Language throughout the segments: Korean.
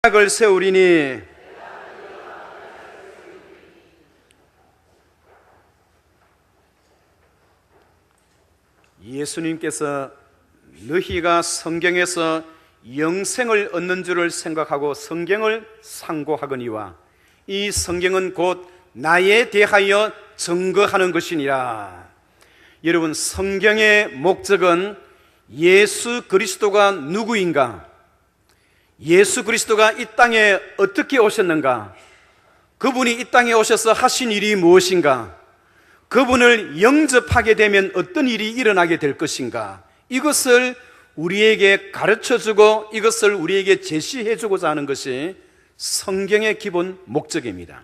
을 세우리니 예수님께서 너희가 성경에서 영생을 얻는 줄을 생각하고 성경을 상고하거니와 이 성경은 곧 나에 대하여 증거하는 것이니라. 여러분, 성경의 목적은 예수 그리스도가 누구인가, 예수 그리스도가 이 땅에 어떻게 오셨는가, 그분이 이 땅에 오셔서 하신 일이 무엇인가, 그분을 영접하게 되면 어떤 일이 일어나게 될 것인가, 이것을 우리에게 가르쳐주고 이것을 우리에게 제시해주고자 하는 것이 성경의 기본 목적입니다.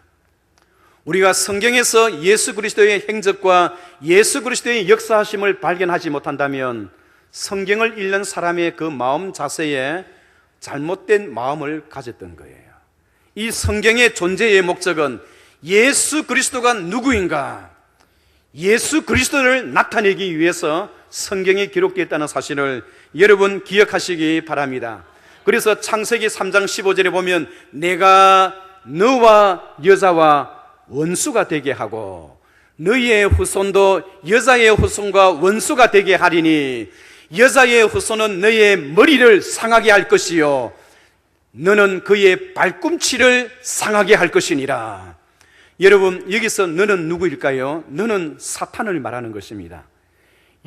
우리가 성경에서 예수 그리스도의 행적과 예수 그리스도의 역사하심을 발견하지 못한다면 성경을 읽는 사람의 그 마음 자세에 잘못된 마음을 가졌던 거예요. 이 성경의 존재의 목적은 예수 그리스도가 누구인가, 예수 그리스도를 나타내기 위해서 성경에 기록되어 있다는 사실을 여러분 기억하시기 바랍니다. 그래서 창세기 3장 15절에 보면 내가 너와 여자와 원수가 되게 하고 너희의 후손도 여자의 후손과 원수가 되게 하리니 여자의 후손은 너의 머리를 상하게 할 것이요 너는 그의 발꿈치를 상하게 할 것이니라. 여러분, 여기서 너는 누구일까요? 너는 사탄을 말하는 것입니다.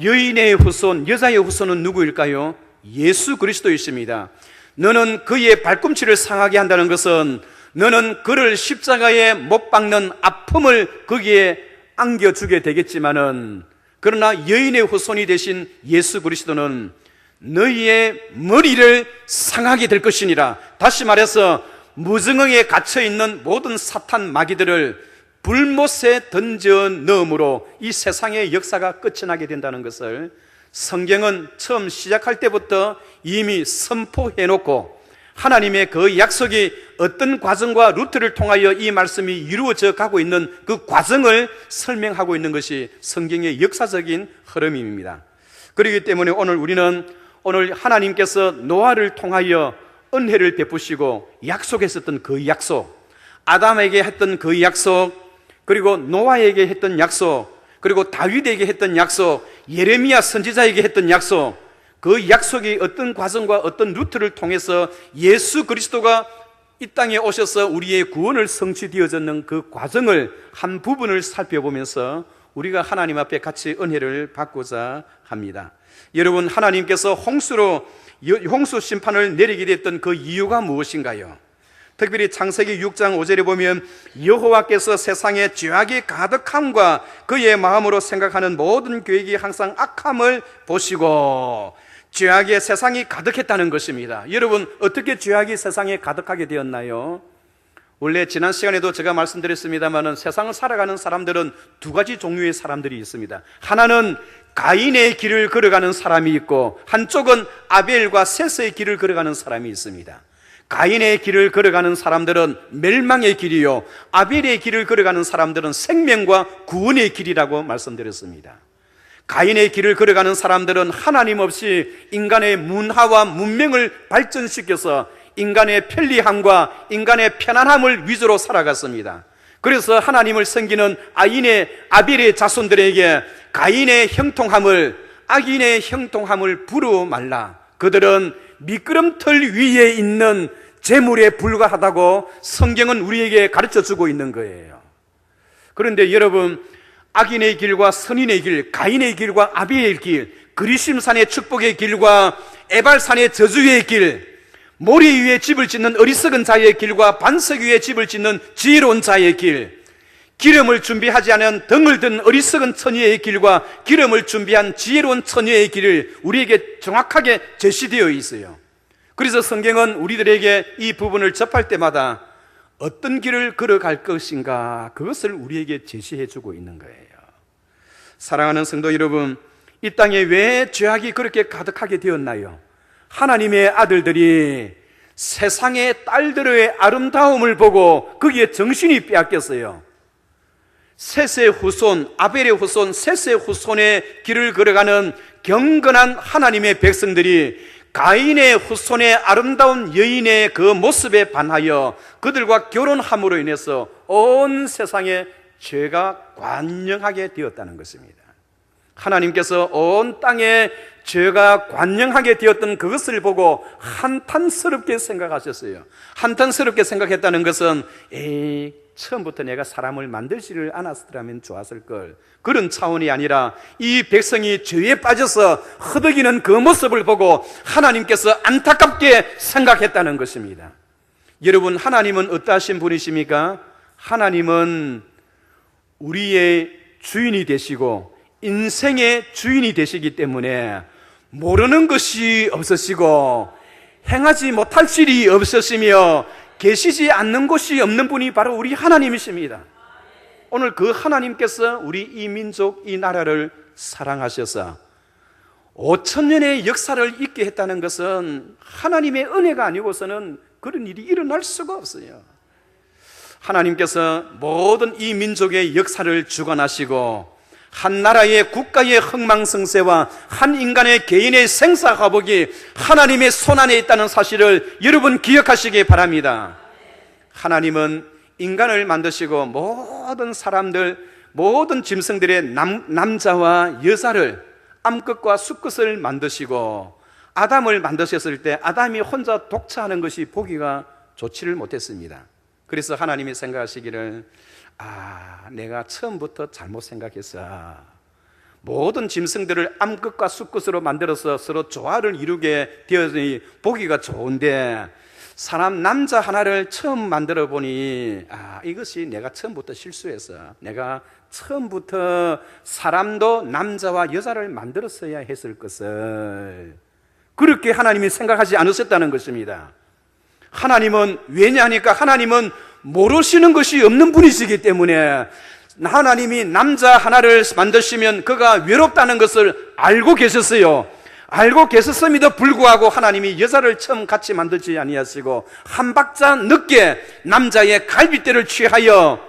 여인의 후손, 여자의 후손은 누구일까요? 예수 그리스도이십니다. 너는 그의 발꿈치를 상하게 한다는 것은 너는 그를 십자가에 못 박는 아픔을 거기에 안겨주게 되겠지만은, 그러나 여인의 후손이 되신 예수 그리스도는 너희의 머리를 상하게 될 것이니라. 다시 말해서 무정왕에 갇혀있는 모든 사탄 마귀들을 불못에 던져 넣음으로 이 세상의 역사가 끝이 나게 된다는 것을 성경은 처음 시작할 때부터 이미 선포해놓고 하나님의 그 약속이 어떤 과정과 루트를 통하여 이 말씀이 이루어져 가고 있는 그 과정을 설명하고 있는 것이 성경의 역사적인 흐름입니다. 그렇기 때문에 오늘 하나님께서 노아를 통하여 은혜를 베푸시고 약속했었던 그 약속, 아담에게 했던 그 약속, 그리고 노아에게 했던 약속, 그리고 다윗에게 했던 약속, 예레미야 선지자에게 했던 약속, 그 약속이 어떤 과정과 어떤 루트를 통해서 예수 그리스도가 이 땅에 오셔서 우리의 구원을 성취되어졌는 그 과정을 한 부분을 살펴보면서 우리가 하나님 앞에 같이 은혜를 받고자 합니다. 여러분, 하나님께서 홍수 심판을 내리게 됐던 그 이유가 무엇인가요? 특별히 창세기 6장 5절에 보면 여호와께서 세상에 죄악이 가득함과 그의 마음으로 생각하는 모든 계획이 항상 악함을 보시고, 죄악의 세상이 가득했다는 것입니다. 여러분, 어떻게 죄악이 세상에 가득하게 되었나요? 원래 지난 시간에도 제가 말씀드렸습니다만 세상을 살아가는 사람들은 두 가지 종류의 사람들이 있습니다. 하나는 가인의 길을 걸어가는 사람이 있고, 한쪽은 아벨과 셋의 길을 걸어가는 사람이 있습니다. 가인의 길을 걸어가는 사람들은 멸망의 길이요, 아벨의 길을 걸어가는 사람들은 생명과 구원의 길이라고 말씀드렸습니다. 가인의 길을 걸어가는 사람들은 하나님 없이 인간의 문화와 문명을 발전시켜서 인간의 편리함과 인간의 편안함을 위주로 살아갔습니다. 그래서 하나님을 섬기는 아벨의 자손들에게 가인의 형통함을, 악인의 형통함을 부르 말라. 그들은 미끄럼틀 위에 있는 재물에 불과하다고 성경은 우리에게 가르쳐주고 있는 거예요. 그런데 여러분, 악인의 길과 선인의 길, 가인의 길과 아벨의 길, 그리심산의 축복의 길과 에발산의 저주의 길, 모래 위에 집을 짓는 어리석은 자의 길과 반석 위에 집을 짓는 지혜로운 자의 길, 기름을 준비하지 않은 덩을 든 어리석은 처녀의 길과 기름을 준비한 지혜로운 처녀의 길을 우리에게 정확하게 제시되어 있어요. 그래서 성경은 우리들에게 이 부분을 접할 때마다 어떤 길을 걸어갈 것인가, 그것을 우리에게 제시해주고 있는 거예요. 사랑하는 성도 여러분, 이 땅에 왜 죄악이 그렇게 가득하게 되었나요? 하나님의 아들들이 세상의 딸들의 아름다움을 보고 거기에 정신이 빼앗겼어요. 셋의 후손, 아벨의 후손, 셋의 후손의 길을 걸어가는 경건한 하나님의 백성들이 가인의 후손의 아름다운 여인의 그 모습에 반하여 그들과 결혼함으로 인해서 온 세상에 죄가 관영하게 되었다는 것입니다. 하나님께서 온 땅에 죄가 관영하게 되었던 그것을 보고 한탄스럽게 생각하셨어요. 한탄스럽게 생각했다는 것은 처음부터 내가 사람을 만들지를 않았더라면 좋았을 걸, 그런 차원이 아니라 이 백성이 죄에 빠져서 허덕이는 그 모습을 보고 하나님께서 안타깝게 생각했다는 것입니다. 여러분, 하나님은 어떠하신 분이십니까? 하나님은 우리의 주인이 되시고 인생의 주인이 되시기 때문에 모르는 것이 없으시고 행하지 못할 일이 없으시며 계시지 않는 곳이 없는 분이 바로 우리 하나님이십니다. 오늘 그 하나님께서 우리 이 민족, 이 나라를 사랑하셔서 5,000년의 역사를 있게 했다는 것은 하나님의 은혜가 아니고서는 그런 일이 일어날 수가 없어요. 하나님께서 모든 이 민족의 역사를 주관하시고 한 나라의 국가의 흥망성쇠와 한 인간의 개인의 생사화복이 하나님의 손안에 있다는 사실을 여러분 기억하시기 바랍니다. 하나님은 인간을 만드시고 모든 사람들, 모든 짐승들의 남자와 여자를, 암컷과 수컷을 만드시고 아담을 만드셨을 때 아담이 혼자 독차하는 것이 보기가 좋지를 못했습니다. 그래서 하나님이 생각하시기를, 내가 처음부터 잘못 생각했어. 모든 짐승들을 암컷과 수컷으로 만들어서 서로 조화를 이루게 되었으니 보기가 좋은데 사람 남자 하나를 처음 만들어 보니 이것이 내가 처음부터 실수했어. 내가 처음부터 사람도 남자와 여자를 만들었어야 했을 것을, 그렇게 하나님이 생각하지 않으셨다는 것입니다. 하나님은 왜냐하니까 하나님은 모르시는 것이 없는 분이시기 때문에 하나님이 남자 하나를 만드시면 그가 외롭다는 것을 알고 계셨어요. 알고 계셨음에도 불구하고 하나님이 여자를 처음 같이 만들지 아니하시고 한 박자 늦게 남자의 갈빗대를 취하여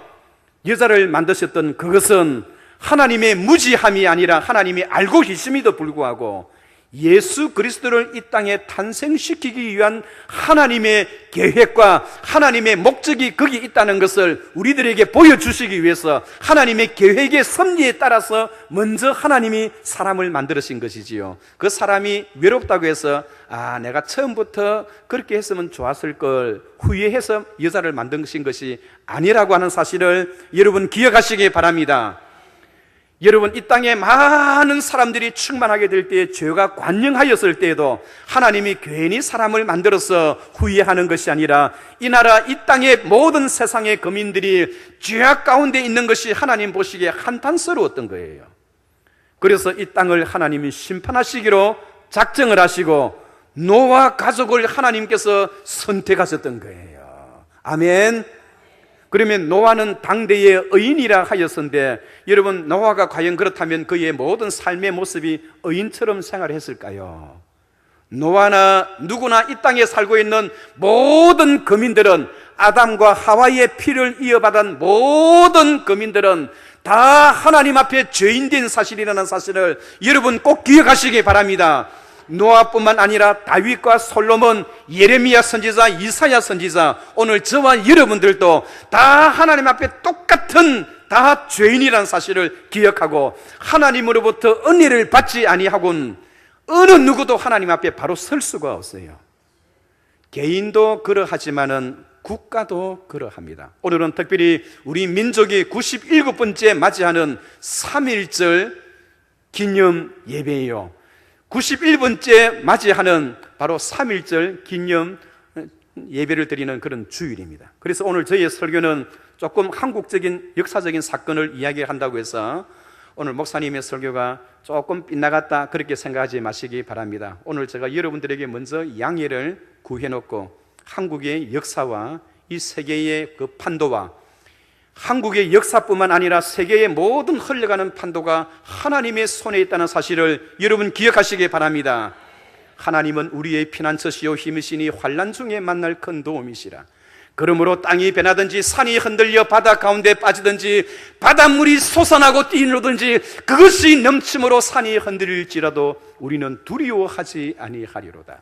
여자를 만드셨던 그것은 하나님의 무지함이 아니라 하나님이 알고 계심에도 불구하고 예수 그리스도를 이 땅에 탄생시키기 위한 하나님의 계획과 하나님의 목적이 거기 있다는 것을 우리들에게 보여주시기 위해서 하나님의 계획의 섭리에 따라서 먼저 하나님이 사람을 만드신 것이지요. 그 사람이 외롭다고 해서 내가 처음부터 그렇게 했으면 좋았을 걸 후회해서 여자를 만든 것이 아니라고 하는 사실을 여러분 기억하시기 바랍니다. 여러분, 이 땅에 많은 사람들이 충만하게 될 때에 죄가 관영하였을 때에도 하나님이 괜히 사람을 만들어서 후회하는 것이 아니라 이 나라, 이 땅의 모든 세상의 거민들이 죄악 가운데 있는 것이 하나님 보시기에 한탄스러웠던 거예요. 그래서 이 땅을 하나님이 심판하시기로 작정을 하시고 노아 가족을 하나님께서 선택하셨던 거예요. 아멘. 그러면 노아는 당대의 의인이라 하였는데 여러분, 노아가 과연 그렇다면 그의 모든 삶의 모습이 의인처럼 생활했을까요? 노아나 누구나 이 땅에 살고 있는 모든 거민들은, 아담과 하와의 피를 이어받은 모든 거민들은 다 하나님 앞에 죄인된 사실이라는 사실을 여러분 꼭 기억하시기 바랍니다. 노아뿐만 아니라 다윗과 솔로몬, 예레미야 선지자, 이사야 선지자, 오늘 저와 여러분들도 다 하나님 앞에 똑같은 다 죄인이라는 사실을 기억하고 하나님으로부터 은혜를 받지 아니하고는 어느 누구도 하나님 앞에 바로 설 수가 없어요. 개인도 그러하지만은 국가도 그러합니다. 오늘은 특별히 우리 민족이 97번째 맞이하는 3.1절 기념 예배예요. 91번째 맞이하는 바로 3.1절 기념 예배를 드리는 그런 주일입니다. 그래서 오늘 저희의 설교는 조금 한국적인 역사적인 사건을 이야기한다고 해서 오늘 목사님의 설교가 조금 빗나갔다 그렇게 생각하지 마시기 바랍니다. 오늘 제가 여러분들에게 먼저 양해를 구해놓고 한국의 역사와 이 세계의 그 판도와 한국의 역사뿐만 아니라 세계의 모든 흘러가는 판도가 하나님의 손에 있다는 사실을 여러분 기억하시기 바랍니다. 하나님은 우리의 피난처시요 힘이시니 환난 중에 만날 큰 도움이시라. 그러므로 땅이 변하든지 산이 흔들려 바다 가운데 빠지든지 바닷물이 솟아나고 뛰노든지 그것이 넘침으로 산이 흔들릴지라도 우리는 두려워하지 아니하리로다.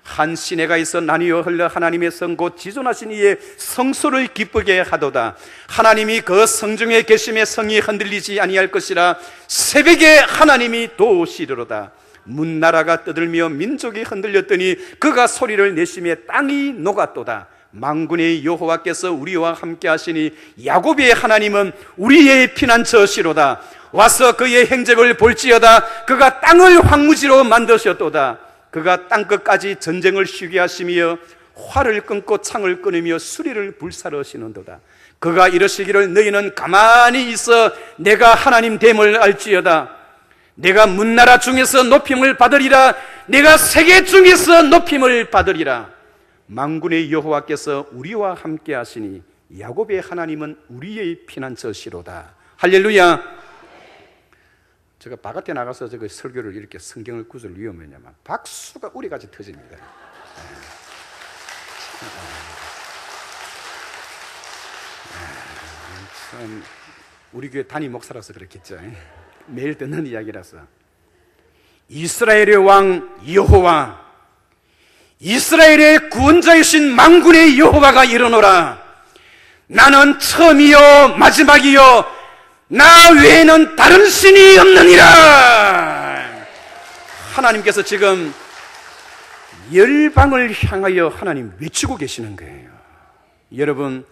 한 시내가에서 나뉘어 흘러 하나님의 성 곧 지존하신 이의 성소를 기쁘게 하도다. 하나님이 그 성중에 계심에 성이 흔들리지 아니할 것이라. 새벽에 하나님이 도우시리로다. 문나라가 떠들며 민족이 흔들렸더니 그가 소리를 내심에 땅이 녹았도다. 만군의 여호와께서 우리와 함께 하시니 야곱의 하나님은 우리의 피난처시로다. 와서 그의 행적을 볼지어다. 그가 땅을 황무지로 만드셨도다. 그가 땅끝까지 전쟁을 쉬게 하시며 활을 끊고 창을 끊으며 수리를 불사르시는도다. 그가 이르시기를 너희는 가만히 있어 내가 하나님 됨을 알지어다. 내가 문나라 중에서 높임을 받으리라. 내가 세계 중에서 높임을 받으리라. 만군의 여호와께서 우리와 함께 하시니 야곱의 하나님은 우리의 피난처시로다. 할렐루야. 제가 바깥에 나가서 설교를 이렇게 성경을 구절 위험하냐면 박수가 우리같이 터집니다. 참 우리 교회 담임 목사라서 그렇겠죠. 매일 듣는 이야기라서. 이스라엘의 왕 여호와, 이스라엘의 구원자이신 만군의 여호와가 이르노라. 나는 처음이요 마지막이요 나 외에는 다른 신이 없느니라. 하나님께서 지금 열방을 향하여 하나님 외치고 계시는 거예요. 여러분,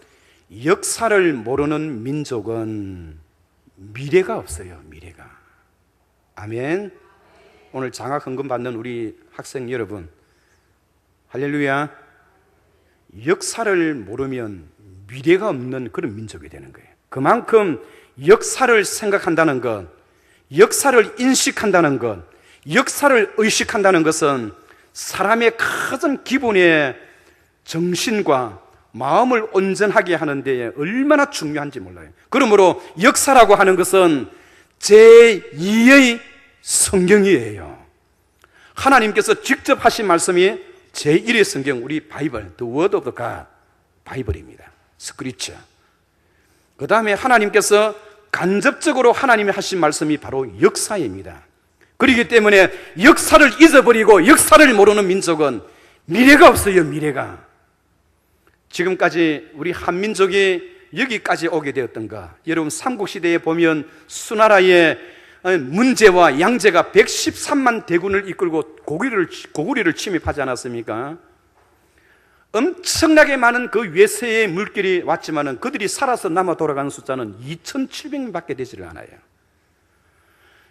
역사를 모르는 민족은 미래가 없어요. 미래가. 아멘. 오늘 장학 헌금 받는 우리 학생 여러분, 할렐루야. 역사를 모르면 미래가 없는 그런 민족이 되는 거예요. 그만큼 역사를 생각한다는 것, 역사를 인식한다는 것, 역사를 의식한다는 것은 사람의 가장 기본의 정신과 마음을 온전하게 하는 데 얼마나 중요한지 몰라요. 그러므로 역사라고 하는 것은 제2의 성경이에요. 하나님께서 직접 하신 말씀이 제1의 성경, 우리 바이블, The Word of God, 바이블입니다. 스크립처. 그 다음에 하나님께서 간접적으로 하나님이 하신 말씀이 바로 역사입니다. 그렇기 때문에 역사를 잊어버리고 역사를 모르는 민족은 미래가 없어요. 미래가. 지금까지 우리 한민족이 여기까지 오게 되었던가. 여러분 삼국시대에 보면 수나라의 문제와 양제가 113만 대군을 이끌고 고구려를 침입하지 않았습니까? 엄청나게 많은 그 외세의 물길이 왔지만은 그들이 살아서 남아 돌아가는 숫자는 2,700명밖에 되지를 않아요.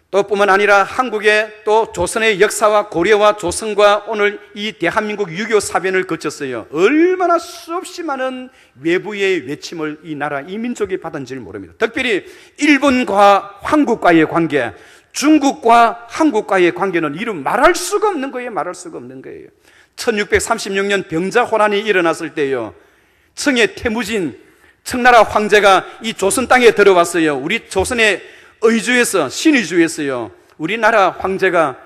또 뿐만 아니라 한국의 또 조선의 역사와 고려와 조선과 오늘 이 대한민국 6.25 사변을 거쳤어요. 얼마나 수없이 많은 외부의 외침을 이 나라, 이 민족이 받은지를 모릅니다. 특별히 일본과 한국과의 관계, 중국과 한국과의 관계는 이름 말할 수가 없는 거예요. 말할 수가 없는 거예요. 1636년 병자호란이 일어났을 때요, 청의 태무진 청나라 황제가 이 조선 땅에 들어왔어요. 우리 조선의 의주에서, 신의주에서요, 우리나라 황제가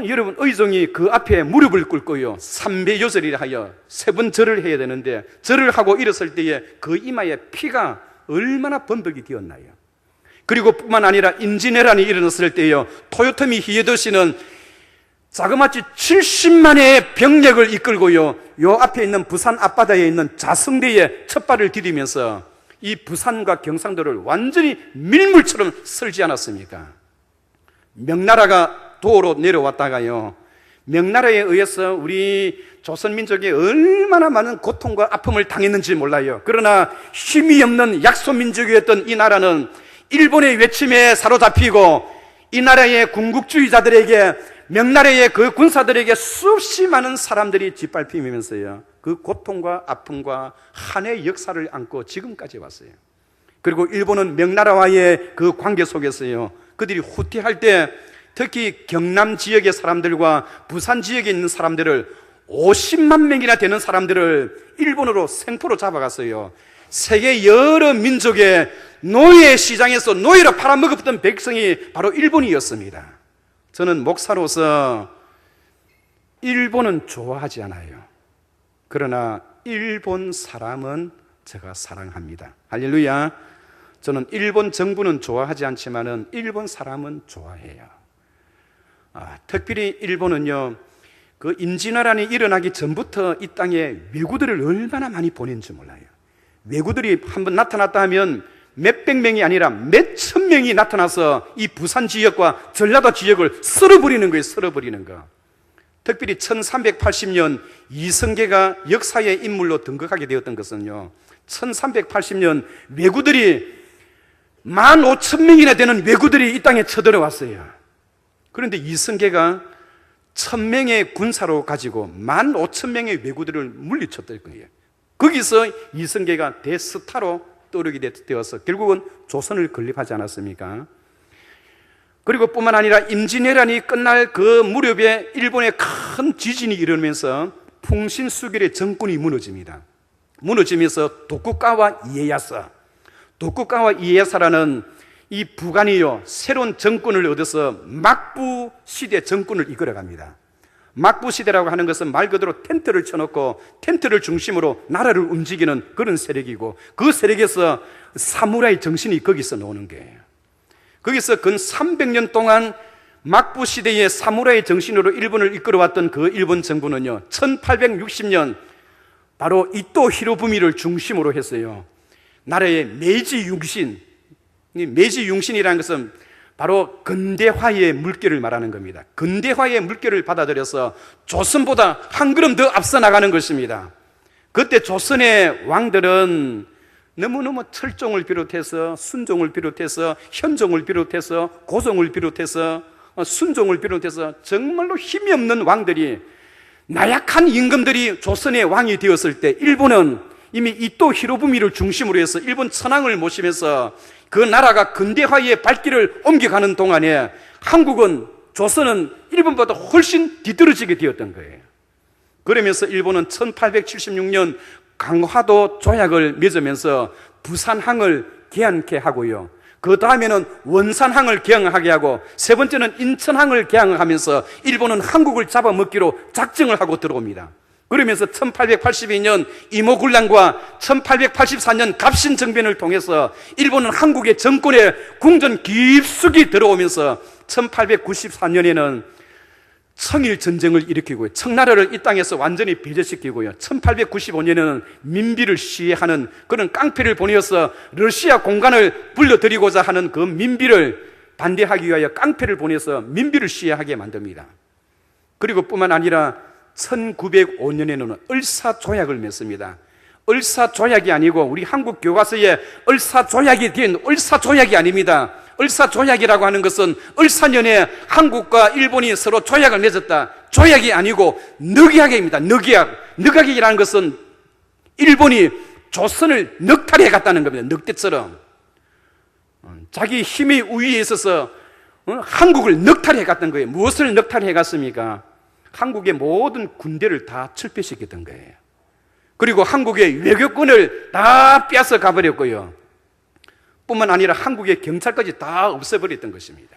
여러분 의종이 그 앞에 무릎을 꿇고요 3배 요절이라 하여 3번 절을 해야 되는데, 절을 하고 일었을 때에 그 이마에 피가 얼마나 번복이 되었나요? 그리고 뿐만 아니라 임진왜란이 일어났을 때요, 토요토미 히데요시는 자그마치 70만의 병력을 이끌고요, 요 앞에 있는 부산 앞바다에 있는 자성대에 첫발을 디디면서 이 부산과 경상도를 완전히 밀물처럼 쓸지 않았습니까? 명나라가 도로 내려왔다가요, 명나라에 의해서 우리 조선민족이 얼마나 많은 고통과 아픔을 당했는지 몰라요. 그러나 힘이 없는 약소민족이었던 이 나라는 일본의 외침에 사로잡히고 이 나라의 군국주의자들에게, 명나라의 그 군사들에게 수없이 많은 사람들이 짓밟히면서요, 그 고통과 아픔과 한의 역사를 안고 지금까지 왔어요. 그리고 일본은 명나라와의 그 관계 속에서요, 그들이 후퇴할 때 특히 경남 지역의 사람들과 부산 지역에 있는 사람들을 50만 명이나 되는 사람들을 일본으로 생포로 잡아갔어요. 세계 여러 민족의 노예 시장에서 노예로 팔아먹었던 백성이 바로 일본이었습니다. 저는 목사로서 일본은 좋아하지 않아요. 그러나 일본 사람은 제가 사랑합니다. 할렐루야. 저는 일본 정부는 좋아하지 않지만은 일본 사람은 좋아해요. 특별히 일본은요, 그 임진왜란이 일어나기 전부터 이 땅에 왜구들을 얼마나 많이 보낸지 몰라요. 왜구들이 한번 나타났다 하면 몇백 명이 아니라 몇천 명이 나타나서 이 부산 지역과 전라도 지역을 쓸어버리는 거예요. 쓸어버리는 거. 특별히 1380년 이성계가 역사의 인물로 등극하게 되었던 것은요, 1380년 왜구들이 15,000명이나 되는 왜구들이 이 땅에 쳐들어왔어요. 그런데 이성계가 1,000명의 군사로 가지고 15,000명의 왜구들을 물리쳤던 거예요. 거기서 이성계가 대스타로 떠오르게 되어서 결국은 조선을 건립하지 않았습니까? 그리고 뿐만 아니라 임진왜란이 끝날 그 무렵에 일본에 큰 지진이 일어나면서 풍신수길의 정권이 무너집니다. 무너지면서 도쿠가와 이에야사라는 이 부관이요, 새로운 정권을 얻어서 막부 시대 정권을 이끌어갑니다. 막부 시대라고 하는 것은 말 그대로 텐트를 쳐놓고 텐트를 중심으로 나라를 움직이는 그런 세력이고, 그 세력에서 사무라이 정신이 거기서 나오는 거예요. 거기서 근 300년 동안 막부 시대의 사무라이 정신으로 일본을 이끌어왔던 그 일본 정부는요, 1860년 바로 이토 히로부미를 중심으로 했어요. 나라의 메이지융신이라는 것은 바로 근대화의 물결을 말하는 겁니다. 근대화의 물결을 받아들여서 조선보다 한 걸음 더 앞서 나가는 것입니다. 그때 조선의 왕들은 너무너무 철종을 비롯해서 순종을 비롯해서 현종을 비롯해서 고종을 비롯해서 순종을 비롯해서 정말로 힘이 없는 왕들이, 나약한 임금들이 조선의 왕이 되었을 때 일본은 이미 이토 히로부미를 중심으로 해서 일본 천황을 모시면서 그 나라가 근대화의 발길을 옮겨가는 동안에 조선은 일본보다 훨씬 뒤떨어지게 되었던 거예요. 그러면서 일본은 1876년 강화도 조약을 맺으면서 부산항을 개항케 하고요, 그 다음에는 원산항을 개항하게 하고, 세 번째는 인천항을 개항하면서 일본은 한국을 잡아먹기로 작정을 하고 들어옵니다. 그러면서 1882년 이모군란과 1884년 갑신정변을 통해서 일본은 한국의 정권에 궁전 깊숙이 들어오면서 1894년에는 청일전쟁을 일으키고요, 청나라를 이 땅에서 완전히 배제시키고요, 1895년에는 민비를 시해하는 그런 깡패를 보내어서 러시아 공간을 불러들이고자 하는 그 민비를 반대하기 위하여 깡패를 보내서 민비를 시해하게 만듭니다. 그리고 뿐만 아니라 1905년에는 을사조약을 맺습니다. 을사조약이 아니고 우리 한국 교과서에 을사조약이 된 을사조약이 아닙니다. 을사조약이라고 하는 것은 을사년에 한국과 일본이 서로 조약을 맺었다, 조약이 아니고 늑약입니다. 늑약이라는 것은 일본이 조선을 늑탈해 갔다는 겁니다. 늑대처럼 자기 힘의 우위에 있어서 한국을 늑탈해 갔던 거예요. 무엇을 늑탈해 갔습니까? 한국의 모든 군대를 다 철폐시켰던 거예요. 그리고 한국의 외교권을 다 빼앗아 가버렸고요, 뿐만 아니라 한국의 경찰까지 다 없애버렸던 것입니다.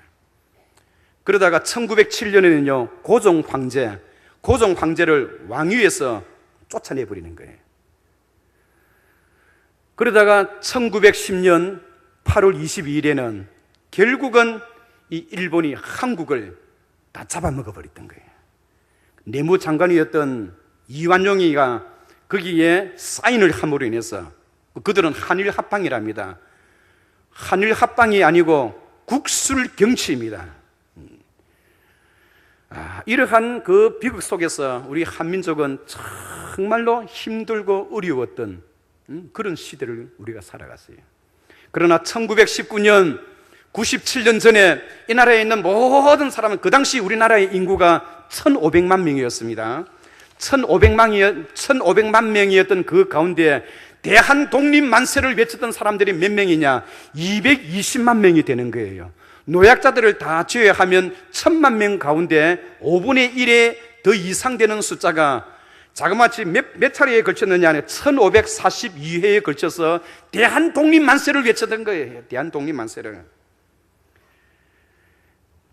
그러다가 1907년에는요 고종 황제를 왕위에서 쫓아내버리는 거예요. 그러다가 1910년 8월 22일에는 결국은 이 일본이 한국을 다 잡아먹어버렸던 거예요. 내무장관이었던 이완용이가 거기에 사인을 함으로 인해서, 그들은 한일합방이랍니다. 한일합방이 아니고 국술경치입니다. 이러한 그 비극 속에서 우리 한민족은 정말로 힘들고 어려웠던 그런 시대를 우리가 살아갔어요. 그러나 1919년 97년 전에 이 나라에 있는 모든 사람은, 그 당시 우리나라의 인구가 1,500만 명이었습니다. 1,500만 명이었던 그 가운데 대한독립만세를 외쳤던 사람들이 몇 명이냐? 220만 명이 되는 거예요. 노약자들을 다 제외하면 1,000만 명 가운데 5분의 1에 더 이상 되는 숫자가 자그마치 몇 차례에 걸쳤느냐? 1542회에 걸쳐서 대한독립만세를 외쳤던 거예요. 대한독립만세를.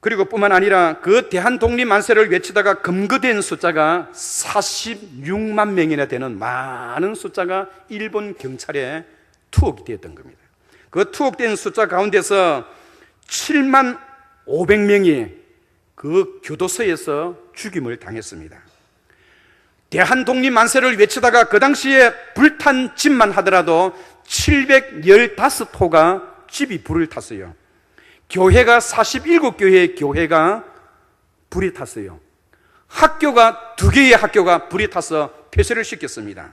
그리고 뿐만 아니라 그 대한독립만세를 외치다가 검거된 숫자가 46만 명이나 되는 많은 숫자가 일본 경찰에 투옥이 되었던 겁니다. 그 투옥된 숫자 가운데서 7만 500명이 그 교도소에서 죽임을 당했습니다. 대한독립만세를 외치다가 그 당시에 불탄 집만 하더라도 715호가 집이 불을 탔어요. 교회가 47교회의 교회가 불이 탔어요. 학교가 2개의 학교가 불이 타서 폐쇄를 시켰습니다.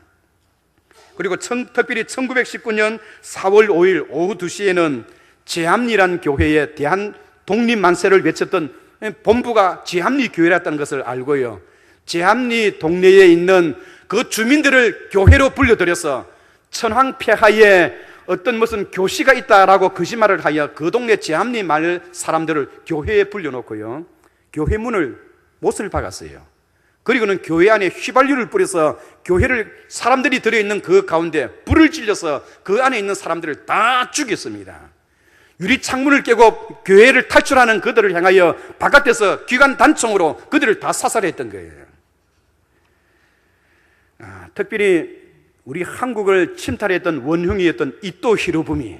그리고 특별히 1919년 4월 5일 오후 2시에는 제합리란 교회에 대한 독립만세를 외쳤던 본부가 제합리 교회였다는 것을 알고요, 제합리 동네에 있는 그 주민들을 교회로 불러들여서 천황 폐하에 어떤 무슨 교시가 있다라고 거짓말을 하여 그 동네 제합리 마을 사람들을 교회에 불려놓고요, 교회 문을 못을 박았어요. 그리고는 교회 안에 휘발유를 뿌려서 교회를 사람들이 들어있는 그 가운데 불을 질러서 그 안에 있는 사람들을 다 죽였습니다. 유리 창문을 깨고 교회를 탈출하는 그들을 향하여 바깥에서 기관 단총으로 그들을 다 사살했던 거예요. 특별히 우리 한국을 침탈했던 원흉이었던 이토 히로부미,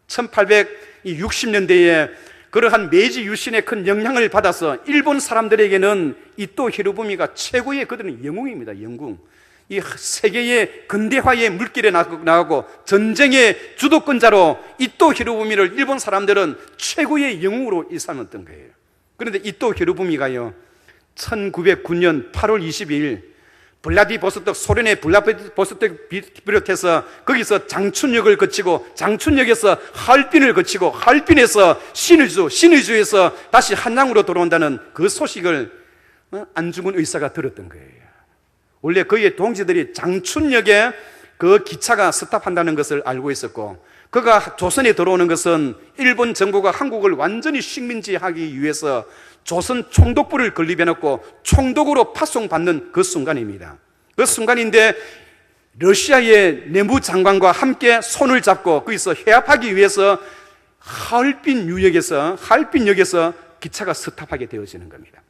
1860년대에 그러한 메이지 유신의 큰 영향을 받아서 일본 사람들에게는 이토 히로부미가 최고의, 그들은 영웅입니다. 영웅. 이 세계의 근대화의 물길에 나가고 전쟁의 주도권자로 이토 히로부미를 일본 사람들은 최고의 영웅으로 삼았던 거예요. 그런데 이토 히로부미가요, 1909년 8월 22일 블라디보스톡, 소련의 블라디보스톡 비롯해서 거기서 장춘역을 거치고 장춘역에서 하얼빈을 거치고 하얼빈에서 신의주에서 다시 한양으로 돌아온다는 그 소식을 안중근 의사가 들었던 거예요. 원래 그의 동지들이 장춘역에 그 기차가 스탑한다는 것을 알고 있었고, 그가 조선에 들어오는 것은 일본 정부가 한국을 완전히 식민지하기 위해서 조선 총독부를 건립해놓고 총독으로 파송받는 그 순간입니다. 그 순간인데 러시아의 내무장관과 함께 손을 잡고 거기서 회합하기 위해서 하얼빈역에서 기차가 스탑하게 되어지는 겁니다.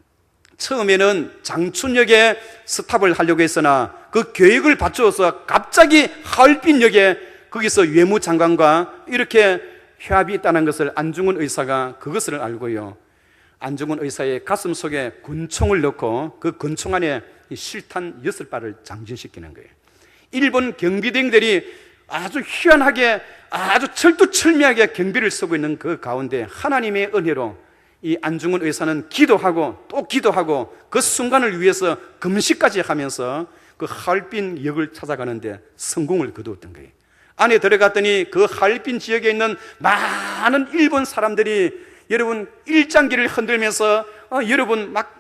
처음에는 장춘역에 스탑을 하려고 했으나 그 계획을 바꾸어서 갑자기 하얼빈역에 거기서 외무장관과 이렇게 회합이 있다는 것을 안중근 의사가 그것을 알고요, 안중근 의사의 가슴 속에 권총을 넣고 그 권총 안에 실탄 6발을 장전시키는 거예요. 일본 경비대행들이 아주 희한하게, 아주 철두철미하게 경비를 서고 있는 그 가운데 하나님의 은혜로 이 안중근 의사는 기도하고 또 기도하고 그 순간을 위해서 금식까지 하면서 그 하얼빈 역을 찾아가는데 성공을 거두었던 거예요. 안에 들어갔더니 그 하얼빈 지역에 있는 많은 일본 사람들이 여러분 일장기를 흔들면서 여러분 막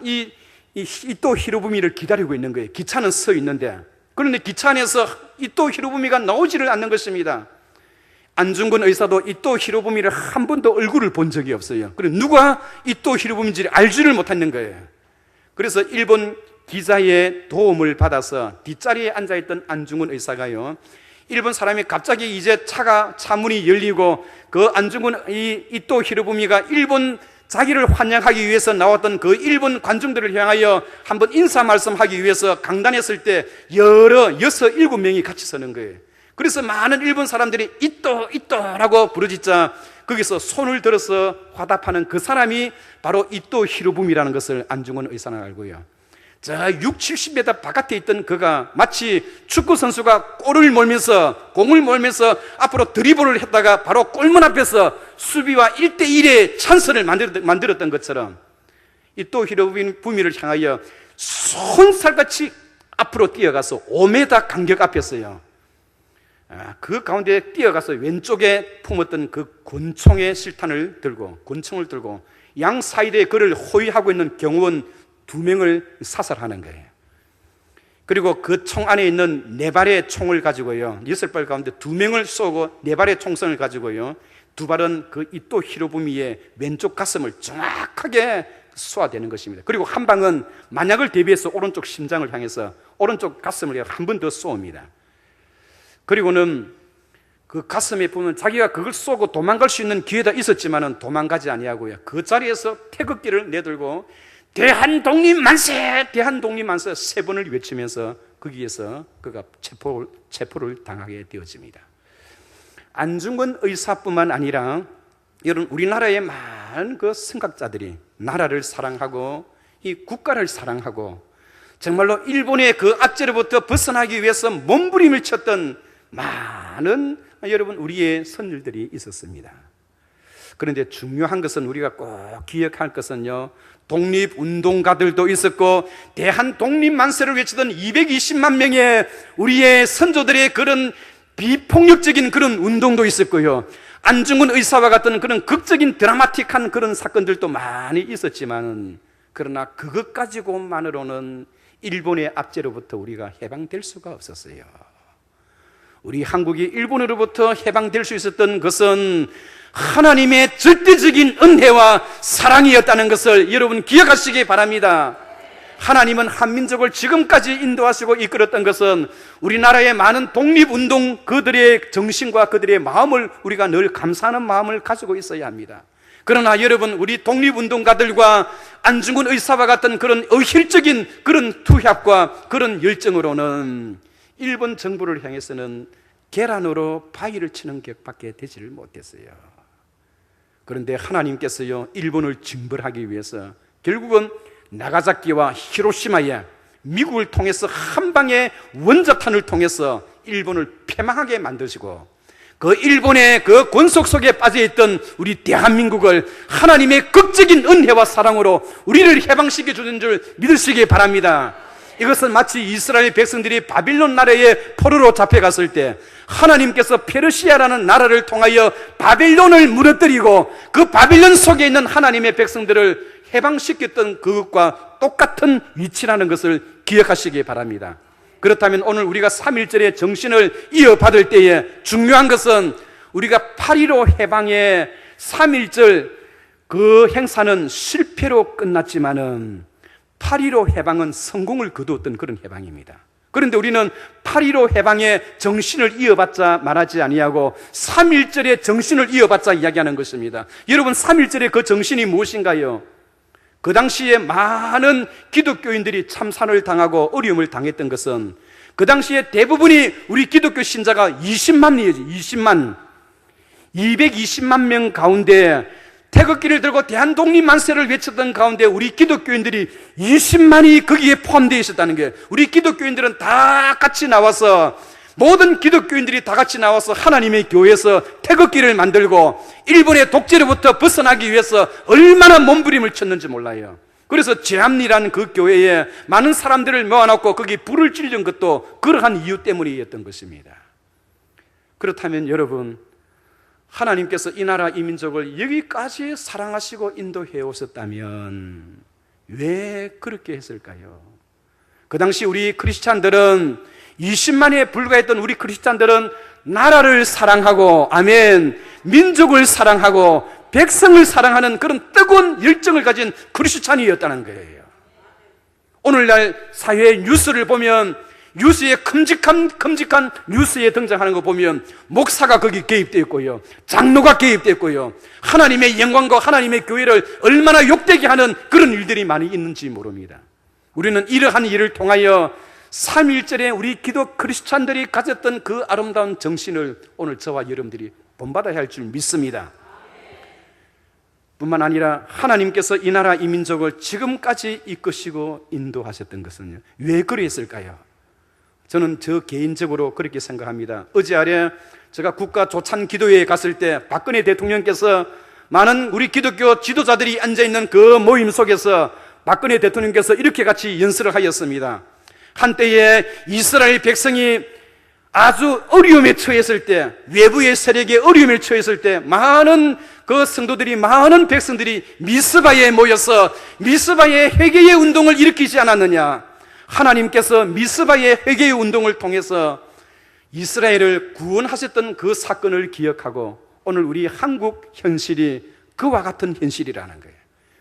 이토 히로부미를 기다리고 있는 거예요. 기차는 서 있는데, 그런데 기차 안에서 이토 히로부미가 나오지를 않는 것입니다. 안중근 의사도 이토 히로부미를 한 번도 얼굴을 본 적이 없어요. 그리고 누가 이토 히로부미인지 알지를 못하는 거예요. 그래서 일본 기자의 도움을 받아서 뒷자리에 앉아있던 안중근 의사가요, 일본 사람이 갑자기 이제 차 문이 열리고 그 안중근 이토 히로부미가 일본 자기를 환영하기 위해서 나왔던 그 일본 관중들을 향하여 한번 인사 말씀하기 위해서 강단했을 때 6, 7명이 같이 서는 거예요. 그래서 많은 일본 사람들이 이토라고 부르짖자 거기서 손을 들어서 화답하는 그 사람이 바로 이토 히로부미라는 것을 안중근 의사는 알고요, 저 6, 70m 바깥에 있던 그가 마치 축구 선수가 공을 몰면서 앞으로 드리블을 했다가 바로 골문 앞에서 수비와 1대1의 찬스를 만들었던 것처럼 이토 히로부미를 향하여 손살같이 앞으로 뛰어가서 5m 간격 앞에서요, 그 가운데 뛰어가서 왼쪽에 품었던 그 권총의 실탄을 들고, 권총을 들고 양 사이드에 그를 호위하고 있는 경호원 2명을 사살하는 거예요. 그리고 그 총 안에 있는 4발의 총을 가지고요, 6발 가운데 2명을 쏘고 4발의 총선을 가지고요, 2발은 그 이토 히로부미의 왼쪽 가슴을 정확하게 쏘아대는 것입니다. 그리고 한 방은 만약을 대비해서 오른쪽 심장을 향해서 오른쪽 가슴을 한 번 더 쏘옵니다. 그리고는 그 가슴에 보면 자기가 그걸 쏘고 도망갈 수 있는 기회가 있었지만은 도망가지 아니하고요, 그 자리에서 태극기를 내들고 대한독립만세! 대한독립만세 3번을 외치면서 거기에서 그가 체포를 당하게 되어집니다. 안중근 의사뿐만 아니라 여러분 우리나라의 많은 그 선각자들이 나라를 사랑하고 이 국가를 사랑하고 정말로 일본의 그 압제로부터 벗어나기 위해서 몸부림을 쳤던 많은 여러분 우리의 선열들이 있었습니다. 그런데 중요한 것은 우리가 꼭 기억할 것은요, 독립운동가들도 있었고 대한독립만세를 외치던 220만 명의 우리의 선조들의 그런 비폭력적인 그런 운동도 있었고요, 안중근 의사와 같은 그런 극적인 드라마틱한 그런 사건들도 많이 있었지만, 그러나 그것 가지고만으로는 일본의 압제로부터 우리가 해방될 수가 없었어요. 우리 한국이 일본으로부터 해방될 수 있었던 것은 하나님의 절대적인 은혜와 사랑이었다는 것을 여러분 기억하시기 바랍니다. 하나님은 한민족을 지금까지 인도하시고 이끌었던 것은 우리나라의 많은 독립운동 그들의 정신과 그들의 마음을 우리가 늘 감사하는 마음을 가지고 있어야 합니다. 그러나 여러분, 우리 독립운동가들과 안중근 의사와 같은 그런 의힐적인 그런 투합과 그런 열정으로는 일본 정부를 향해서는 계란으로 바위를 치는 격밖에 되지를 못했어요. 그런데 하나님께서요, 일본을 징벌하기 위해서 결국은 나가사키와 히로시마에 미국을 통해서 한 방의 원자탄을 통해서 일본을 패망하게 만드시고, 그 일본의 그 권속 속에 빠져있던 우리 대한민국을 하나님의 극적인 은혜와 사랑으로 우리를 해방시켜 주는 줄 믿으시기 바랍니다. 이것은 마치 이스라엘 백성들이 바빌론 나라의 포로로 잡혀갔을 때 하나님께서 페르시아라는 나라를 통하여 바빌론을 무너뜨리고 그 바빌론 속에 있는 하나님의 백성들을 해방시켰던 그것과 똑같은 위치라는 것을 기억하시기 바랍니다. 그렇다면 오늘 우리가 3.1절의 정신을 이어받을 때에 중요한 것은 우리가 8.15 해방의 3.1절 그 행사는 실패로 끝났지만은 8.15 해방은 성공을 거두었던 그런 해방입니다. 그런데 우리는 8.15 해방의 정신을 이어받자 말하지 아니하고 3.1절의 정신을 이어받자 이야기하는 것입니다. 여러분, 3.1절의 그 정신이 무엇인가요? 그 당시에 많은 기독교인들이 참산을 당하고 어려움을 당했던 것은 그 당시에 대부분이 우리 기독교 신자가 20만이에요. 220만 명 가운데 태극기를 들고 대한독립만세를 외쳤던 가운데 우리 기독교인들이 20만이 거기에 포함되어 있었다는 거예요. 우리 기독교인들은 다 같이 나와서, 모든 기독교인들이 다 같이 나와서 하나님의 교회에서 태극기를 만들고 일본의 독재로부터 벗어나기 위해서 얼마나 몸부림을 쳤는지 몰라요. 그래서 제암리라는 그 교회에 많은 사람들을 모아놓고 거기 불을 지른 것도 그러한 이유 때문이었던 것입니다. 그렇다면 여러분, 하나님께서 이 나라 이 민족을 여기까지 사랑하시고 인도해 오셨다면 왜 그렇게 했을까요? 그 당시 우리 크리스찬들은, 20만에 불과했던 우리 크리스찬들은 나라를 사랑하고, 아멘, 민족을 사랑하고 백성을 사랑하는 그런 뜨거운 열정을 가진 크리스찬이었다는 거예요. 오늘날 사회의 뉴스를 보면, 뉴스에 큼직한 뉴스에 등장하는 거 보면 목사가 거기 개입되어 있고요, 장로가 개입되어 있고요, 하나님의 영광과 하나님의 교회를 얼마나 욕되게 하는 그런 일들이 많이 있는지 모릅니다. 우리는 이러한 일을 통하여 3.1절에 우리 기독 크리스찬들이 가졌던 그 아름다운 정신을 오늘 저와 여러분들이 본받아야 할 줄 믿습니다. 뿐만 아니라 하나님께서 이 나라 이 민족을 지금까지 이끄시고 인도하셨던 것은요, 왜 그랬을까요? 저는 저 개인적으로 그렇게 생각합니다. 어제 아래 제가 국가 조찬 기도회에 갔을 때 박근혜 대통령께서 많은 우리 기독교 지도자들이 앉아있는 그 모임 속에서 박근혜 대통령께서 이렇게 같이 연설을 하였습니다. 한때에 이스라엘 백성이 아주 어려움에 처했을 때, 외부의 세력의 어려움에 처했을 때 많은 그 성도들이, 많은 백성들이 미스바에 모여서 미스바의 회개의 운동을 일으키지 않았느냐. 하나님께서 미스바의 회개의 운동을 통해서 이스라엘을 구원하셨던 그 사건을 기억하고 오늘 우리 한국 현실이 그와 같은 현실이라는 거예요.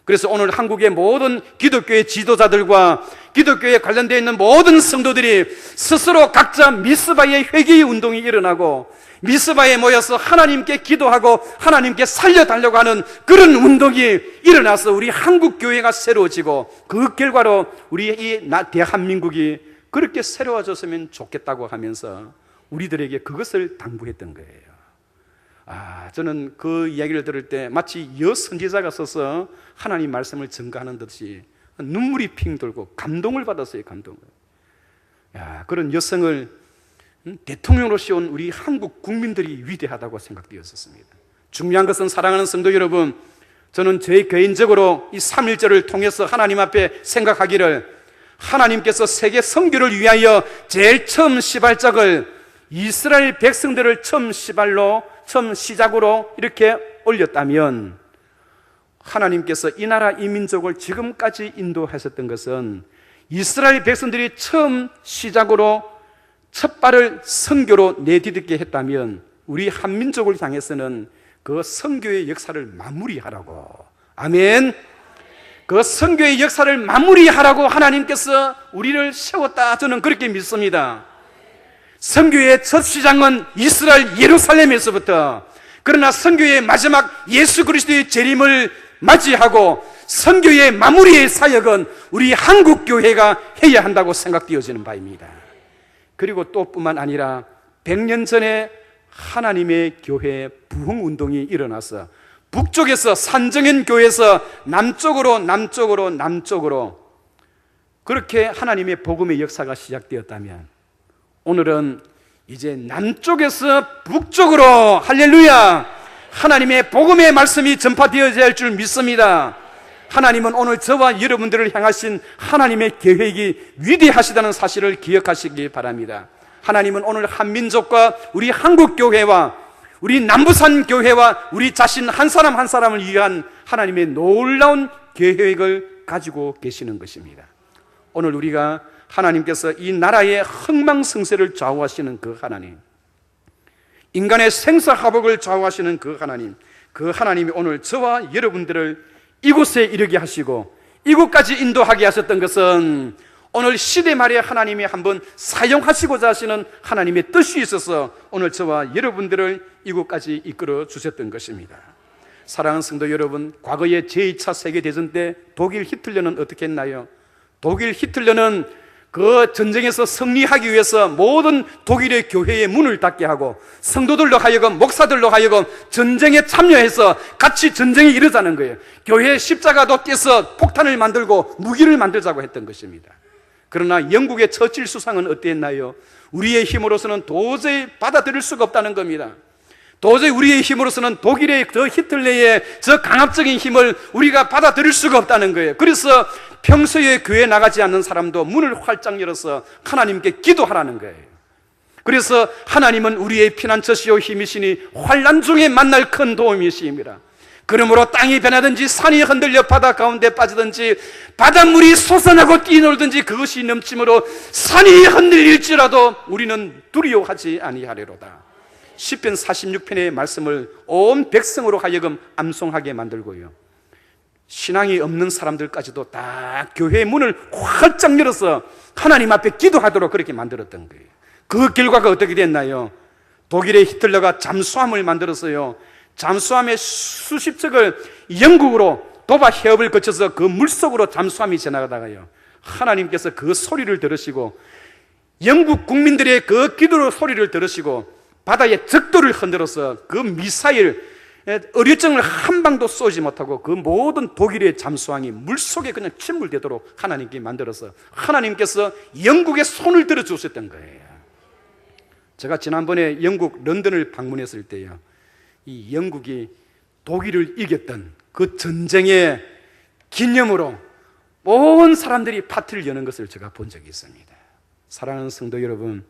그래서 오늘 한국의 모든 기독교의 지도자들과 기독교에 관련되어 있는 모든 성도들이 스스로 각자 미스바의 회개의 운동이 일어나고 미스바에 모여서 하나님께 기도하고 하나님께 살려달라고 하는 그런 운동이 일어나서 우리 한국 교회가 새로워지고 그 결과로 우리 이 대한민국이 그렇게 새로워졌으면 좋겠다고 하면서 우리들에게 그것을 당부했던 거예요. 저는 그 이야기를 들을 때 마치 여선지자가 서서 하나님 말씀을 증거하는 듯이 눈물이 핑 돌고 감동을 받았어요. 감동을. 야, 그런 여성을 대통령으로 씌운 우리 한국 국민들이 위대하다고 생각되었었습니다. 중요한 것은 사랑하는 성도 여러분, 저는 제 개인적으로 이 3.1절을 통해서 하나님 앞에 생각하기를, 하나님께서 세계 선교를 위하여 제일 처음 시발작을 이스라엘 백성들을 처음 시작으로 이렇게 올렸다면, 하나님께서 이 나라 이 민족을 지금까지 인도하셨던 것은 이스라엘 백성들이 처음 시작으로 첫 발을 선교로 내디딛게 했다면, 우리 한민족을 향해서는 그 선교의 역사를 마무리하라고, 아멘, 그 선교의 역사를 마무리하라고 하나님께서 우리를 세웠다, 저는 그렇게 믿습니다. 선교의 첫 시작은 이스라엘 예루살렘에서부터, 그러나 선교의 마지막 예수 그리스도의 재림을 맞이하고 선교의 마무리의 사역은 우리 한국 교회가 해야 한다고 생각되어지는 바입니다. 그리고 또 뿐만 아니라 100년 전에 하나님의 교회 부흥운동이 일어나서 북쪽에서 산정현 교회에서 남쪽으로 그렇게 하나님의 복음의 역사가 시작되었다면, 오늘은 이제 남쪽에서 북쪽으로, 할렐루야, 하나님의 복음의 말씀이 전파되어야 할 줄 믿습니다. 하나님은 오늘 저와 여러분들을 향하신 하나님의 계획이 위대하시다는 사실을 기억하시기 바랍니다. 하나님은 오늘 한민족과 우리 한국교회와 우리 남부산 교회와 우리 자신 한 사람 한 사람을 위한 하나님의 놀라운 계획을 가지고 계시는 것입니다. 오늘 우리가 하나님께서 이 나라의 흥망성쇠를 좌우하시는 그 하나님, 인간의 생사화복을 좌우하시는 그 하나님이 오늘 저와 여러분들을 이곳에 이르게 하시고 이곳까지 인도하게 하셨던 것은 오늘 시대 말에 하나님이 한번 사용하시고자 하시는 하나님의 뜻이 있어서 오늘 저와 여러분들을 이곳까지 이끌어 주셨던 것입니다. 사랑하는 성도 여러분, 과거의 제2차 세계대전 때 독일 히틀러는 어떻게 했나요? 독일 히틀러는 그 전쟁에서 승리하기 위해서 모든 독일의 교회의 문을 닫게 하고 성도들로 하여금, 목사들로 하여금 전쟁에 참여해서 같이 전쟁에 이르자는 거예요. 교회의 십자가도 떼서 폭탄을 만들고 무기를 만들자고 했던 것입니다. 그러나 영국의 처칠 수상은 어땠나요? 우리의 힘으로서는 도저히 받아들일 수가 없다는 겁니다. 도저히 우리의 힘으로서는 독일의 저 히틀러의 저 강압적인 힘을 우리가 받아들일 수가 없다는 거예요. 그래서 평소에 교회에 나가지 않는 사람도 문을 활짝 열어서 하나님께 기도하라는 거예요. 그래서 하나님은 우리의 피난처시요 힘이시니 환난 중에 만날 큰 도움이시입니다. 그러므로 땅이 변하든지 산이 흔들려 바다 가운데 빠지든지 바닷물이 솟아나고 뛰놀든지 그것이 넘침으로 산이 흔들릴지라도 우리는 두려워하지 아니하리로다. 시편 46편의 말씀을 온 백성으로 하여금 암송하게 만들고요, 신앙이 없는 사람들까지도 다 교회의 문을 활짝 열어서 하나님 앞에 기도하도록 그렇게 만들었던 거예요. 그 결과가 어떻게 됐나요? 독일의 히틀러가 잠수함을 만들었어요. 잠수함의 수십 척을 영국으로 도바 해협을 거쳐서 그 물속으로 잠수함이 지나가다가요, 하나님께서 그 소리를 들으시고 영국 국민들의 그 기도 소리를 들으시고 바다의 적도를 흔들어서 그 미사일 어류증을 한 방도 쏘지 못하고 그 모든 독일의 잠수함이 물속에 그냥 침몰되도록 하나님께 만들어서 하나님께서 영국의 손을 들어주셨던 거예요. 제가 지난번에 영국 런던을 방문했을 때요, 이 영국이 독일을 이겼던 그 전쟁의 기념으로 온 사람들이 파티를 여는 것을 제가 본 적이 있습니다. 사랑하는 성도 여러분,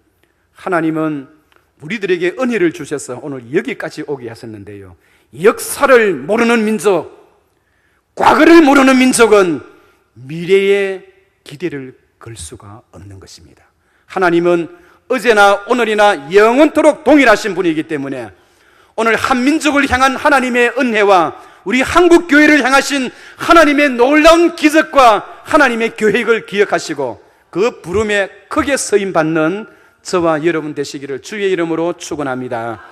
하나님은 우리들에게 은혜를 주셔서 오늘 여기까지 오게 하셨는데요, 역사를 모르는 민족, 과거를 모르는 민족은 미래에 기대를 걸 수가 없는 것입니다. 하나님은 어제나 오늘이나 영원토록 동일하신 분이기 때문에 오늘 한민족을 향한 하나님의 은혜와 우리 한국교회를 향하신 하나님의 놀라운 기적과 하나님의 계획을 기억하시고 그 부름에 크게 서임받는 저와 여러분 되시기를 주의 이름으로 축원합니다.